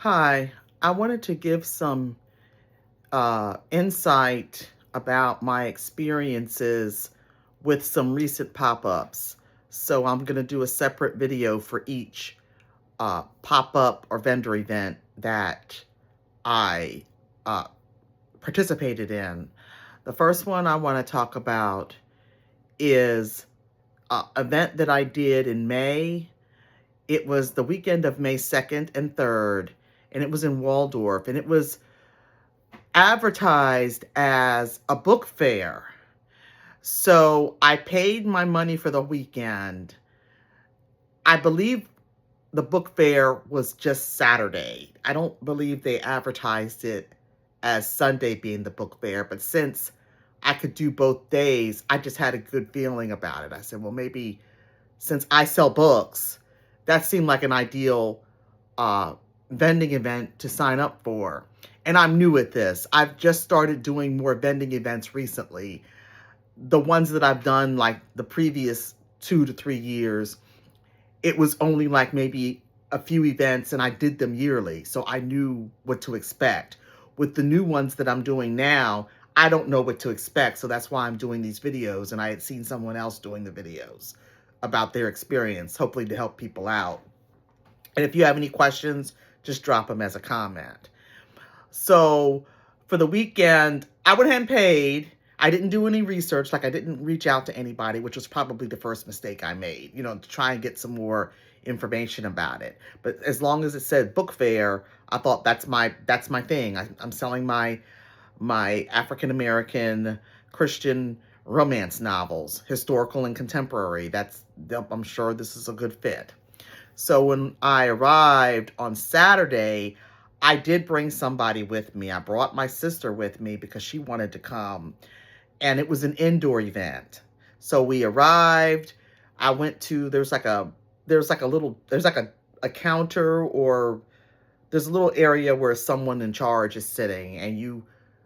Hi, I wanted to give some insight about my experiences with some recent pop-ups. So I'm going to do a separate video for each pop-up or vendor event that I uh, participated in. The first one I want to talk about is an event that I did in May. It was the weekend of May 2nd and 3rd, and it was in Waldorf, and it was advertised as a book fair. So I paid my money for the weekend. I believe the book fair was just Saturday. I don't believe they advertised it as Sunday being the book fair, but since I could do both days, I just had a good feeling about it. I said, well, maybe since I sell books, that seemed like an ideal vending event to sign up for. And I'm new at this. I've just started doing more vending events recently. The ones that I've done like the previous 2 to 3 years, it was only like maybe a few events and I did them yearly. So I knew what to expect. With the new ones that I'm doing now, I don't know what to expect. So that's why I'm doing these videos. And I had seen someone else doing the videos about their experience, hopefully to help people out. And if you have any questions, just drop them as a comment. So for the weekend, I went ahead and paid. I didn't do any research, like I didn't reach out to anybody, which was probably the first mistake I made, to try and get some more information about it. But as long as it said book fair, I thought that's my thing. I'm selling my African American Christian romance novels, historical and contemporary. I'm sure this is a good fit. So when I arrived on Saturday, I did bring somebody with me. I brought my sister with me because she wanted to come, and it was an indoor event. So we arrived. I went to there's like a counter, or there's a little area where someone in charge is sitting, and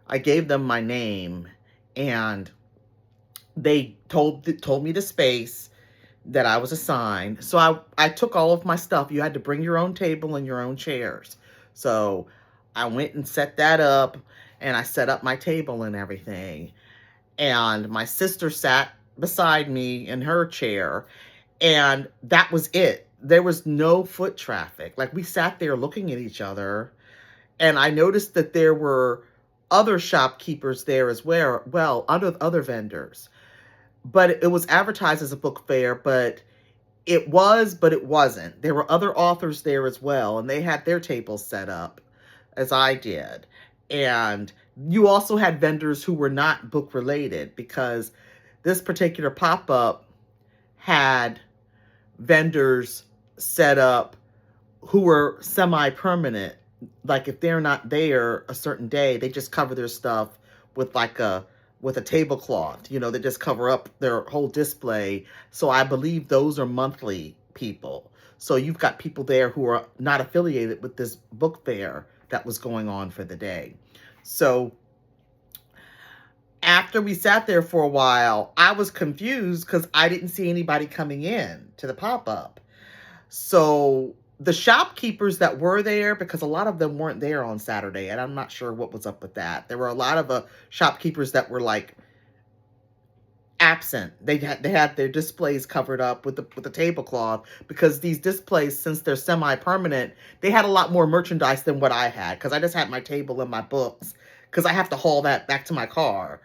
I gave them my name, and they told me the space that I was assigned. So I took all of my stuff. You had to bring your own table and your own chairs. So I went and set that up, and I set up my table and everything. And my sister sat beside me in her chair, and that was it. There was no foot traffic. Like, we sat there looking at each other, and I noticed that there were other shopkeepers there as well, other vendors. But it was advertised as a book fair, but it wasn't. There were other authors there as well, and they had their tables set up as I did. And you also had vendors who were not book related, because this particular pop-up had vendors set up who were semi-permanent. Like, if they're not there a certain day, they just cover their stuff with a tablecloth, they just cover up their whole display. So I believe those are monthly people. So you've got people there who are not affiliated with this book fair that was going on for the day. So after we sat there for a while, I was confused because I didn't see anybody coming in to the pop-up. So the shopkeepers that were there, because a lot of them weren't there on Saturday, and I'm not sure what was up with that. There were a lot of shopkeepers that were like absent. They had their displays covered up with the tablecloth, because these displays, since they're semi-permanent, they had a lot more merchandise than what I had, because I just had my table and my books, because I have to haul that back to my car,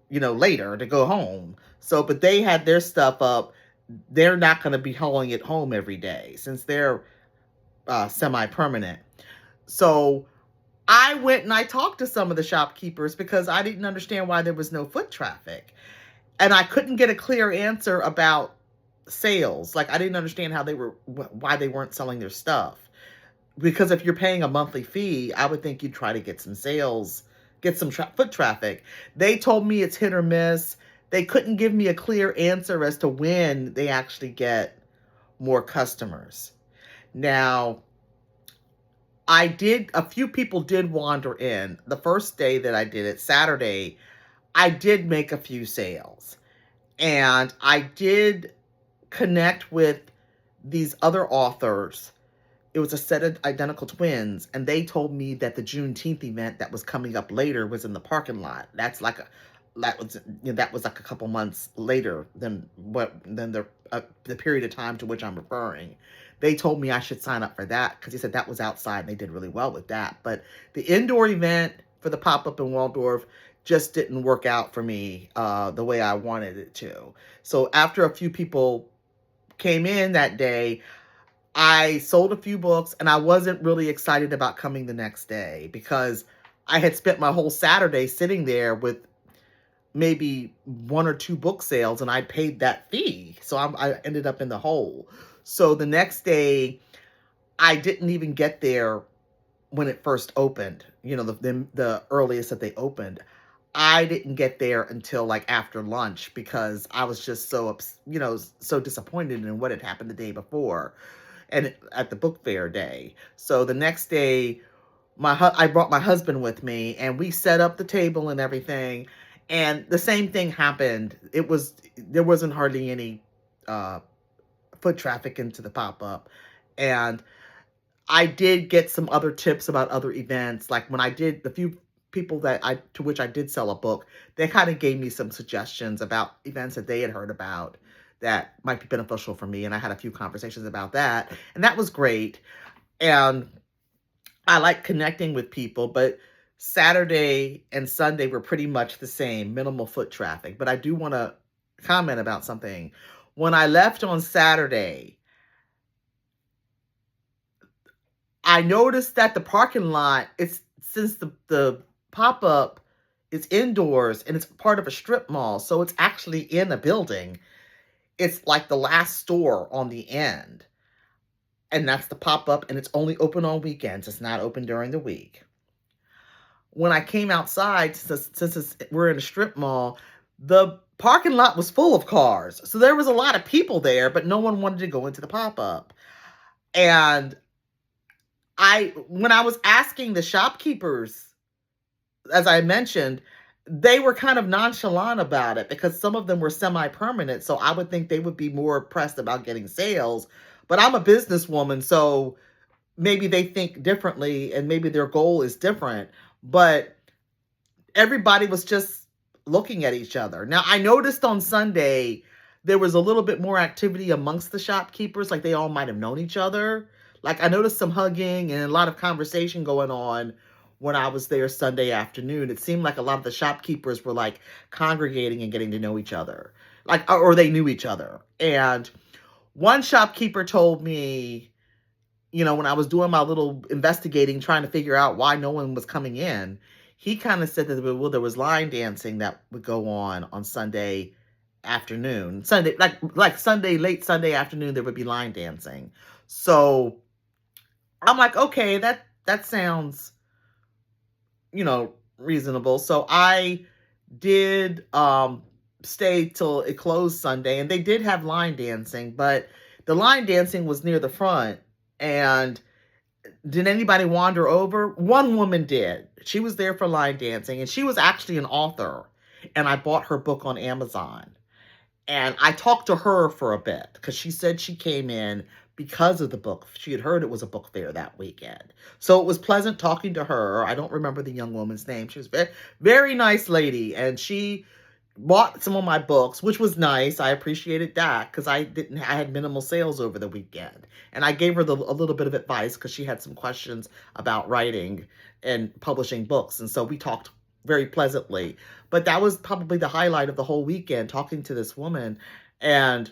later to go home. So, but they had their stuff up. They're not going to be hauling it home every day since they're semi-permanent. So I went and I talked to some of the shopkeepers because I didn't understand why there was no foot traffic. And I couldn't get a clear answer about sales. Like, I didn't understand why they weren't selling their stuff. Because if you're paying a monthly fee, I would think you'd try to get some sales, get some foot traffic. They told me it's hit or miss. They couldn't give me a clear answer as to when they actually get more customers. Now, a few people did wander in. The first day that I did it, Saturday, I did make a few sales. And I did connect with these other authors. it was a set of identical twins, and they told me that the Juneteenth event that was coming up later was in the parking lot. That was like a couple months later than the period of time to which I'm referring. They told me I should sign up for that because he said that was outside and they did really well with that. But the indoor event for the pop-up in Waldorf just didn't work out for me the way I wanted it to. So after a few people came in that day, I sold a few books and I wasn't really excited about coming the next day because I had spent my whole Saturday sitting there with maybe one or two book sales and I paid that fee. So I ended up in the hole. So the next day, I didn't even get there when it first opened, the earliest that they opened. I didn't get there until like after lunch because I was just so disappointed in what had happened the day before and at the book fair day. So the next day, I brought my husband with me and we set up the table and everything. And the same thing happened. There wasn't hardly any uh, foot traffic into the pop-up. And I did get some other tips about other events. Like when I did the few people to which I did sell a book, they kind of gave me some suggestions about events that they had heard about that might be beneficial for me. And I had a few conversations about that. And that was great. And I like connecting with people, but Saturday and Sunday were pretty much the same, minimal foot traffic. But I do want to comment about something. When I left on Saturday, I noticed that the parking lot, since the pop-up is indoors and it's part of a strip mall, so it's actually in a building. It's like the last store on the end. And that's the pop-up, and it's only open on weekends. It's not open during the week. When I came outside, since we're in a strip mall, the parking lot was full of cars. So there was a lot of people there, but no one wanted to go into the pop-up. And when I was asking the shopkeepers, as I mentioned, they were kind of nonchalant about it because some of them were semi-permanent. So I would think they would be more pressed about getting sales. But I'm a businesswoman, so maybe they think differently and maybe their goal is different. But everybody was just looking at each other. Now, I noticed on Sunday there was a little bit more activity amongst the shopkeepers, like they all might have known each other. Like I noticed some hugging and a lot of conversation going on when I was there Sunday afternoon. It seemed like a lot of the shopkeepers were like congregating and getting to know each other, like, or they knew each other. And one shopkeeper told me, when I was doing my little investigating, trying to figure out why no one was coming in, he kind of said that, well, there was line dancing that would go on Sunday afternoon. Sunday, like Sunday, late Sunday afternoon, there would be line dancing. So I'm like, okay, that sounds, reasonable. So I did stay till it closed Sunday, and they did have line dancing, but the line dancing was near the front. And did anybody wander over? One woman did. She was there for line dancing, and she was actually an author. And I bought her book on Amazon. And I talked to her for a bit because she said she came in because of the book. She had heard it was a book fair that weekend. So it was pleasant talking to her. I don't remember the young woman's name. She was very, very nice lady. And she bought some of my books, which was nice. I appreciated that because I had minimal sales over the weekend. And I gave her a little bit of advice because she had some questions about writing and publishing books. And so we talked very pleasantly. But that was probably the highlight of the whole weekend, talking to this woman. And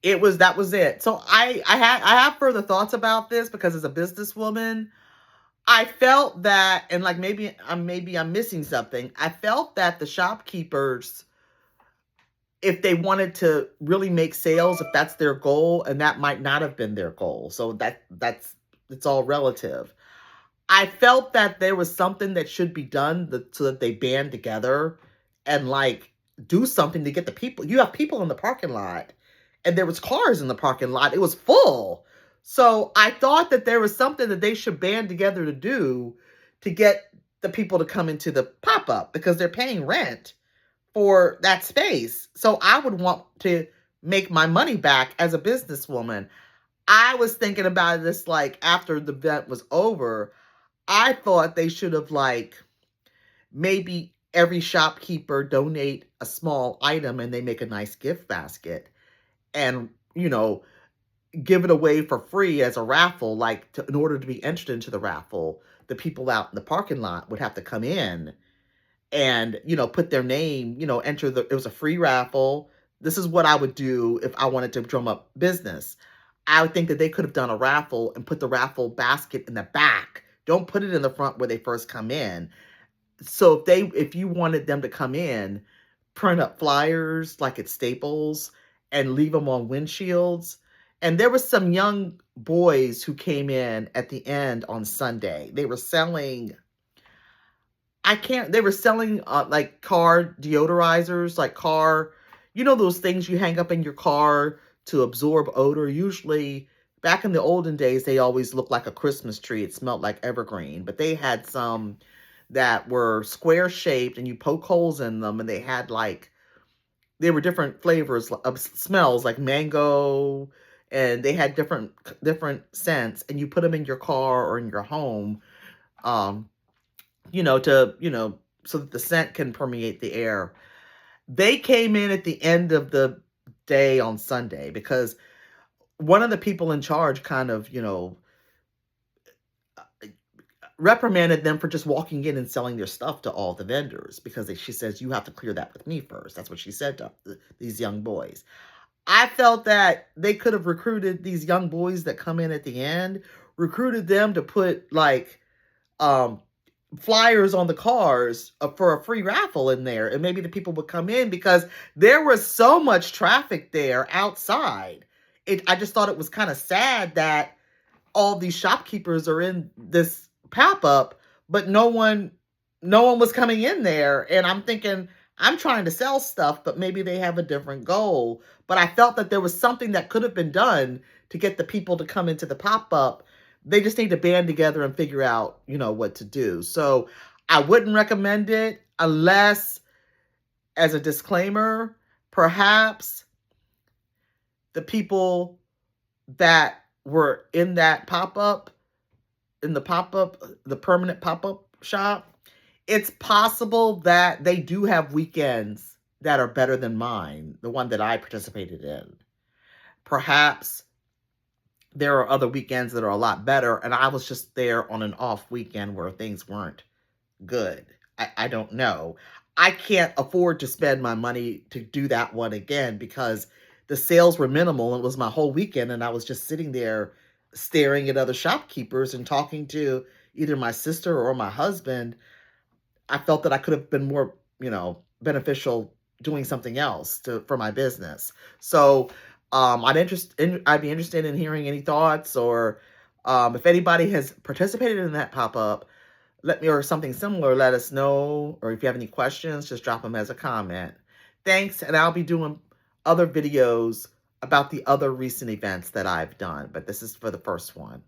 that was it. So I have further thoughts about this because as a businesswoman, I felt that, and like maybe I'm missing something. I felt that the shopkeepers, if they wanted to really make sales, if that's their goal, and that might not have been their goal. So it's all relative. I felt that there was something that should be done so that they band together and like do something to get the people. You have people in the parking lot, and there was cars in the parking lot. It was full. So I thought that there was something that they should band together to do to get the people to come into the pop-up because they're paying rent for that space. So I would want to make my money back as a businesswoman. I was thinking about this like after the event was over. I thought they should have like maybe every shopkeeper donate a small item and they make a nice gift basket and, give it away for free as a raffle. Like in order to be entered into the raffle, the people out in the parking lot would have to come in and, put their name, enter it was a free raffle. This is what I would do if I wanted to drum up business. I would think that they could have done a raffle and put the raffle basket in the back. Don't put it in the front where they first come in. So if you wanted them to come in, print up flyers like at Staples and leave them on windshields. And there was some young boys who came in at the end on Sunday. They were selling like car deodorizers, like those things you hang up in your car to absorb odor. Usually back in the olden days, they always looked like a Christmas tree. It smelled like evergreen, but they had some that were square shaped and you poke holes in them and they were different flavors of smells like mango, and they had different scents, and you put them in your car or in your home, um, so that the scent can permeate the air. They came in at the end of the day on Sunday because one of the people in charge kind of, reprimanded them for just walking in and selling their stuff to all the vendors because she says, you have to clear that with me first. That's what she said to these young boys. I felt that they could have recruited these young boys that come in at the end, recruited them to put like um, flyers on the cars for a free raffle in there. And maybe the people would come in because there was so much traffic there outside. I just thought it was kind of sad that all these shopkeepers are in this pop-up, but no one was coming in there. And I'm thinking, I'm trying to sell stuff, but maybe they have a different goal. But I felt that there was something that could have been done to get the people to come into the pop-up. They just need to band together and figure out, what to do. So I wouldn't recommend it unless, as a disclaimer, perhaps the people that were in that pop-up, the permanent pop-up shop, it's possible that they do have weekends that are better than mine, the one that I participated in. Perhaps there are other weekends that are a lot better, and I was just there on an off weekend where things weren't good. I don't know. I can't afford to spend my money to do that one again because the sales were minimal and it was my whole weekend, and I was just sitting there staring at other shopkeepers and talking to either my sister or my husband. I felt that I could have been more, beneficial doing something else for my business. So I'd be interested in hearing any thoughts, or if anybody has participated in that pop-up, or something similar, let us know. Or if you have any questions, just drop them as a comment. Thanks, and I'll be doing other videos about the other recent events that I've done, but this is for the first one.